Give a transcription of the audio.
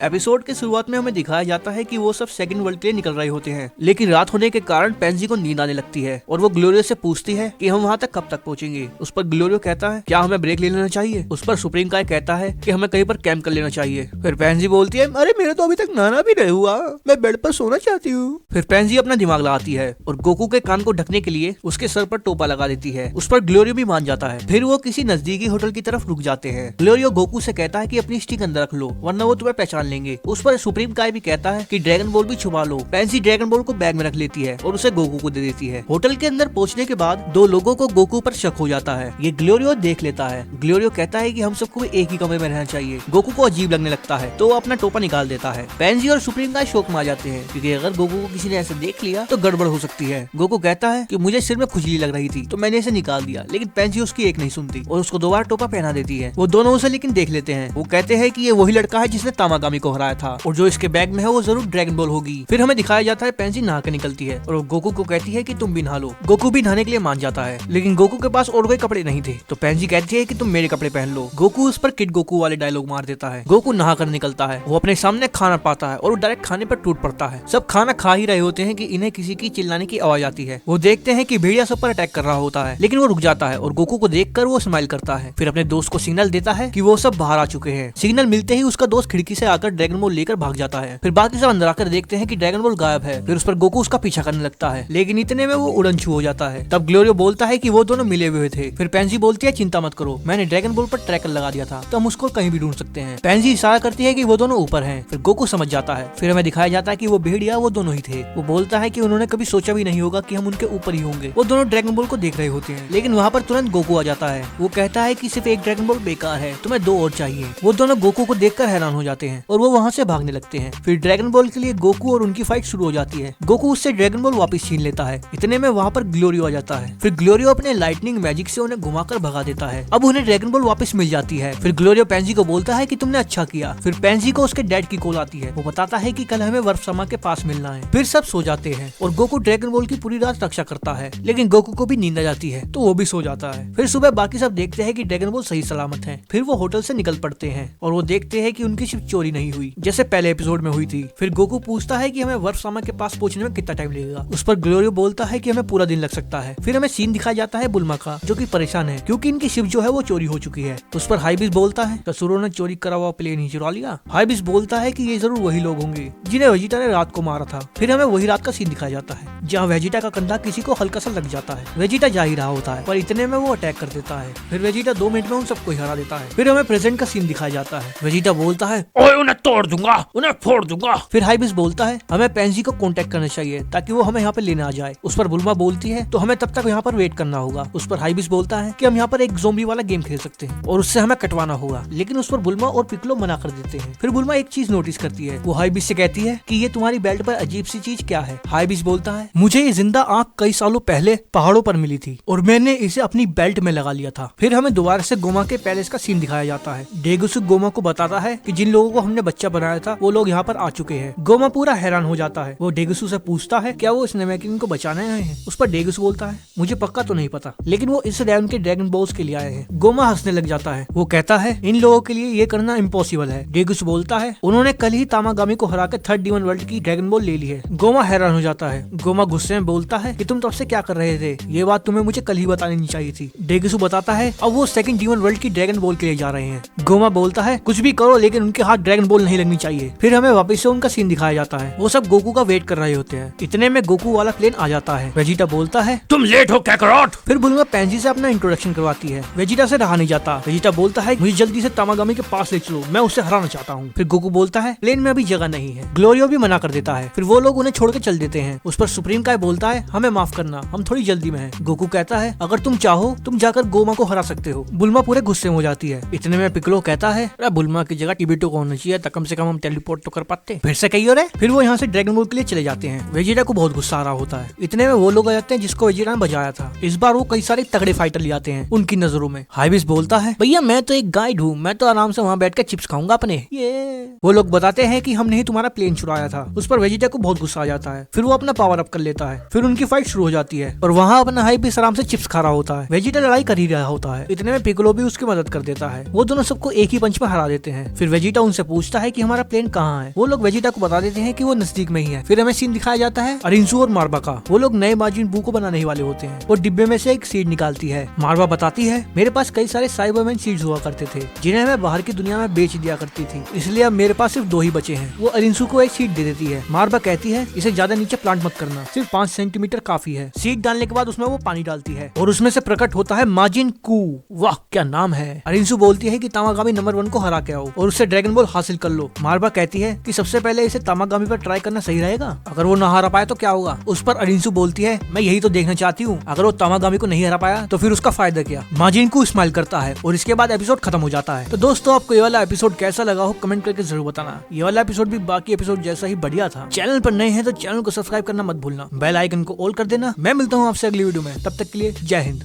Episode के शुरुआत में हमें दिखाया जाता है कि वो सब सेकंड वर्ल्ड के लिए निकल रहे होते हैं, लेकिन रात होने के कारण पेंजी को नींद आने लगती है और वो ग्लोरियो से पूछती है कि हम वहाँ तक कब तक पहुँचेंगे। उस पर ग्लोरियो कहता है क्या हमें ब्रेक ले लेना चाहिए। उस पर सुप्रीम काय कहता है कि हमें कहीं पर कैंप कर लेना चाहिए। फिर पेंजी बोलती है अरे मेरा तो अभी तक नहाना भी नहीं हुआ, मैं बेड पर सोना चाहती हूँ। फिर पेंजी अपना दिमाग लगाती है और गोकू के कान को ढकने के लिए उसके सर पर टोपा लगा देती है। उस पर ग्लोरियो भी मान जाता है। फिर वो किसी नजदीकी होटल की तरफ रुक जाते हैं। ग्लोरियो गोकू से कहता है कि अपनी स्टिक अंदर रख लो वरना वो तुम्हें पहचान लेंगे। उस पर सुप्रीम काय भी कहता है कि ड्रैगन बॉल भी छुपा लो। पेंसी ड्रैगन बॉल को बैग में रख लेती है और उसे गोकू को दे देती है। होटल के अंदर पहुंचने के बाद दो लोगों को गोकू पर शक हो जाता है। ये ग्लोरियो देख लेता है। ग्लोरियो कहता है कि हम सबको एक ही कमरे में रहना चाहिए। गोकू को अजीब लगने लगता है तो वो अपना टोपा निकाल देता है। पेंसी और सुप्रीम काय शौक में आ जाते हैं क्योंकि अगर गोकू को किसी ने ऐसे देख लिया तो गड़बड़ हो सकती है। गोकू कहता है कि मुझे सिर में खुजली लग रही थी तो मैंने इसे निकाल दिया, लेकिन पेंसी उसकी एक नहीं सुनती और उसको दोबारा टोपा पहना देती है। वो दोनों उसे लेकिन देख लेते हैं। वो कहते हैं कि ये वही लड़का है जिसने तामागामी को हराया था और जो इसके बैग में है वो जरूर ड्रैगन बॉल होगी। फिर हमें दिखाया जाता है पेंसी नहा के निकलती है और गोकू को कहती है कि तुम भी नहा लो। गोकू भी नहाने के लिए मान जाता है, लेकिन गोकू के पास और कोई कपड़े नहीं थे तो पेंसी कहती है कि तुम मेरे कपड़े पहन लो। गोकू उस पर किड गोकू वाले डायलॉग मार देता है। गोकू नहा कर निकलता है। वो अपने सामने खाना पाता है और वो डायरेक्ट खाने पर टूट पड़ता है। सब खाना खा ही रहे होते हैं कि इन्हें किसी की चिल्लाने की आवाज आती है। वो देखते हैं कि भेड़िया सब पर अटैक कर रहा होता है, लेकिन वो रुक जाता है और गोकू को देखकर वो स्माइल करता है। फिर अपने दोस्त को सिग्नल देता है कि वो सब बाहर आ चुके हैं। सिग्नल मिलते ही उसका दोस्त खिड़की से आकर ड्रैगन बॉल लेकर भाग जाता है। फिर बाकी सब अंदर आकर देखते हैं कि ड्रैगन बॉल गायब है। फिर उस पर गोकू उसका पीछा करने लगता है, लेकिन इतने में वो उड़न छू हो जाता है। तब ग्लोरियो बोलता है कि वो दोनों मिले हुए थे। फिर पेंसी बोलती है चिंता मत करो, मैंने ड्रैगन बॉल पर ट्रैकर लगा दिया था तो हम उसको कहीं भी ढूंढ सकते हैं। पेंसी इशारा करती है कि वो दोनों ऊपर हैं। फिर गोकू समझ जाता है। फिर हमें दिखाया जाता है कि वो भेड़िया वो दोनों ही थे। वो बोलता है कि उन्होंने कभी सोचा भी नहीं होगा कि हम उनके ऊपर ही होंगे। वो दोनों ड्रैगन बॉल को देख रहे होते हैं, लेकिन वहाँ पर तुरंत गोकू आ जाता है। वो कहता है कि सिर्फ एक ड्रैगन बॉल बेकार है, तुम्हें दो और चाहिए। वो दोनों गोकू को देखकर हैरान हो जाते हैं और वो वहाँ से भागने लगते हैं। फिर ड्रैगन बॉल के लिए गोकू और उनकी फाइट शुरू हो जाती है। गोकू उससे ड्रैगन बॉल वापस छीन लेता है। इतने में वहाँ पर ग्लोरियो आ जाता है। फिर ग्लोरियो अपने लाइटनिंग मैजिक से उन्हें घुमाकर भगा देता है। अब उन्हें ड्रैगन बॉल वापस मिल जाती है। फिर ग्लोरियो पेंसी को बोलता है कि तुमने अच्छा किया। फिर पेंसी को उसके डैड की कॉल आती है। वो बताता है कि कल हमें वर्फ समा के पास मिलना है। फिर सब सो जाते हैं और गोकू ड्रैगन बॉल की पूरी रात रक्षा करता है, लेकिन गोकू को भी नींद आ जाती है तो वो भी सो जाता है। फिर सुबह बाकी सब देखते हैं कि ड्रैगन बॉल सही सलामत है। फिर वो होटल से निकल पड़ते हैं और वो देखते हैं कि उनकी शिप चोरी नहीं हुई जैसे पहले एपिसोड में हुई थी। फिर गोकू पूछता है कि हमें वर्फ समा के पास पहुंचने में कितना टाइम लगेगा। उस पर ग्लोरियो बोलता है कि हमें पूरा दिन लग सकता है। फिर हमें सीन दिखाया जाता है बुल्मा का, जो कि परेशान है क्योंकि इनकी शिप जो है वो चोरी हो चुकी है। उस पर हाइबिस बोलता है ससुरों ने चोरी करा हुआ प्लेन ही चुरा लिया। हाइबिस बोलता है कि ये जरूर वही लोग होंगे जिन्हें वेजिटा ने रात को मारा था। फिर हमें वही रात का सीन दिखाया जाता है जहाँ वेजिटा का कंधा किसी को हल्का सा लग जाता है। वेजिटा जा ही रहा होता है पर इतने में वो अटैक कर देता है। फिर वेजिटा 2 मिनट में उन सबको हरा देता है। फिर हमें प्रेजेंट का सीन दिखाया जाता है। वेजिटा बोलता है ओए उन्हें तोड़ दूंगा, उन्हें फोड़ दूंगा। फिर हाइबिस बोलता है हमें पेंसी को कांटेक्ट करना चाहिए ताकि वो हमें यहाँ पे लेने आ जाए। उस पर बुल्मा बोलती है तो हमें तब तक यहाँ पर वेट करना होगा। उस पर हाइबिस बोलता है कि हम यहाँ पर एक ज़ोंबी वाला गेम खेल सकते हैं और उससे हमें कटवाना होगा, लेकिन उस पर बुल्मा और पिकलो मना कर देते हैं। फिर बुल्मा एक चीज नोटिस करती है। वो हाइबिस से कहती है कि ये तुम्हारी बेल्ट पर अजीब सी चीज क्या है। हाइबिस बोलता है मुझे ये जिंदा आंख कई सालों पहले पहाड़ों पर मिली थी और मैंने इसे अपनी बेल्ट में लगा लिया था। फिर हमें दोबारा से गोमा के पैलेस का सीन दिखाया जाता है। डेगुसु गोमा को बताता है कि जिन लोगों को हमने बच्चा बनाया था वो लोग यहाँ पर आ चुके हैं। गोमा पूरा हैरान हो जाता है। वो डेगुसु से पूछता है क्या वो इस नेमेकिन को बचाने आए हैं। उस पर डेगुसु बोलता है मुझे पक्का तो नहीं पता, लेकिन वो इस रैम के ड्रैगन बॉल्स के लिए आए हैं। गोमा हंसने लग जाता है। वो कहता है इन लोगों के लिए ये करना इम्पॉसिबल है। डेगुसु बोलता है उन्होंने कल ही तामागामी को हरा के 3rd डीमन वर्ल्ड की ड्रैगन बॉल ले ली है। गोमा हैरान हो जाता है। गोमा गुस्से में बोलता है कि तुम तब से क्या कर रहे थे, ये बात तुम्हें मुझे कल ही बतानी चाहिए थी। डेगुसु बताता है अब वो 2nd डीमन वर्ल्ड की ड्रैगन बॉल के लिए जा रहे हैं। गोमा बोलता है कुछ भी करो लेकिन उनके हाथ ड्रैगन बॉल नहीं लगनी चाहिए। फिर हमें वापस से उनका सीन दिखाया जाता है। वो सब गोकू का वेट कर रहे होते हैं। इतने में गोकू वाला प्लेन आ जाता है। वेजिटा बोलता है तुम लेट हो कैकरॉट। फिर बुल्मा पेंसी से अपना इंट्रोडक्शन करवाती है। वेजिटा से रहा नहीं जाता। वेजिटा बोलता है मुझे जल्दी से तामागामी के पास ले चलो, मैं उससे हराना चाहता हूँ। फिर गोकू बोलता है प्लेन में अभी जगह नहीं है। ग्लोरियो भी मना कर देता है। फिर वो लोग उन्हें छोड़ के चल देते हैं। उस पर सुप्रीम काय बोलता है हमें माफ करना, हम थोड़ी जल्दी में हैं। गोकू कहता है अगर तुम चाहो तुम जाकर गोमा को हरा सकते हो। बुल्मा पूरे गुस्से में हो जाती है। इतने में पिकलो कहता है अरे बुल्मा की जगह टिबिटो को होना चाहिए, कम से कम हम टेलीपोर्ट तो कर पाते। फिर से कही और फिर वो यहाँ से ड्रैगन बॉल के लिए चले जाते हैं। वेजिटा को बहुत गुस्सा आ रहा होता है। इतने में वो लोग आ जाते हैं जिसको वेजिटा ने बजाया था। इस बार वो कई सारे तगड़े फाइटर ले आते हैं उनकी नजरों में। हाइबिस बोलता है भैया मैं तो एक गाइड हूँ, मैं तो आराम से वहाँ बैठ कर चिप्स खाऊंगा अपने। ये वो लोग बताते हैं कि हमने ही तुम्हारा प्लेन चुराया था। उस पर वेजिटा को बहुत गुस्सा आ जाता है। फिर वो अपना पावर अप कर लेता है। फिर उनकी फाइट शुरू हो जाती है और वहाँ अपना हाइबिस आराम से चिप्स खा रहा होता है। वेजिटा लड़ाई कर ही रहा होता है। इतने में पिकलो भी उसकी मदद कर देता है। वो दोनों सबको एक ही पंच में हरा देते हैं। फिर वेजिटा उनसे पूछता पूछता है कि हमारा प्लेन कहाँ है। वो लोग वेजिटा को बता देते हैं कि वो नजदीक में ही है। फिर हमें सीन दिखाया जाता है अरिंसू और मार्बा का। वो लोग नए माजिन बू को बनाने वाले होते हैं। वो डिब्बे में से एक सीड निकालती है। मार्बा बताती है मेरे पास कई सारे साइबरमैन सीड्स हुआ करते थे जिन्हें मैं बाहर की दुनिया में बेच दिया करती थी, इसलिए अब मेरे पास सिर्फ 2 ही बचे हैं। वो अरिंसू को एक सीड दे देती है। मार्बा कहती है इसे ज्यादा नीचे प्लांट मत करना, सिर्फ 5 सेंटीमीटर काफी है। सीड डालने के बाद उसमें वो पानी डालती है और उसमें से प्रकट होता है माजिन कू। वाह क्या नाम है। अरिंसू बोलती है कि तामागामी नंबर 1 को हरा के आओ और उससे ड्रैगन बॉल हासिल कर लो। मार्बा कहती है कि सबसे पहले इसे तामागामी पर ट्राई करना सही रहेगा, अगर वो ना हरा पाए तो क्या होगा। उस पर अरिंसू बोलती है मैं यही तो देखना चाहती हूँ, अगर वो तामागामी को नहीं हरा पाया तो फिर उसका फायदा क्या। माजिन कू स्माइल करता है और इसके बाद एपिसोड खत्म हो जाता है। तो दोस्तों आपको ये वाला एपिसोड कैसा लगा हो कमेंट करके जरूर बताना। ये वाला एपिसोड भी बाकी एपिसोड जैसा ही बढ़िया था। चैनल पर नए हैं तो चैनल को सब्सक्राइब करना मत भूलना, बेल आइकन को ऑल कर देना। मैं मिलता हूँ आपसे अगली वीडियो में, तब तक के लिए जय हिंद।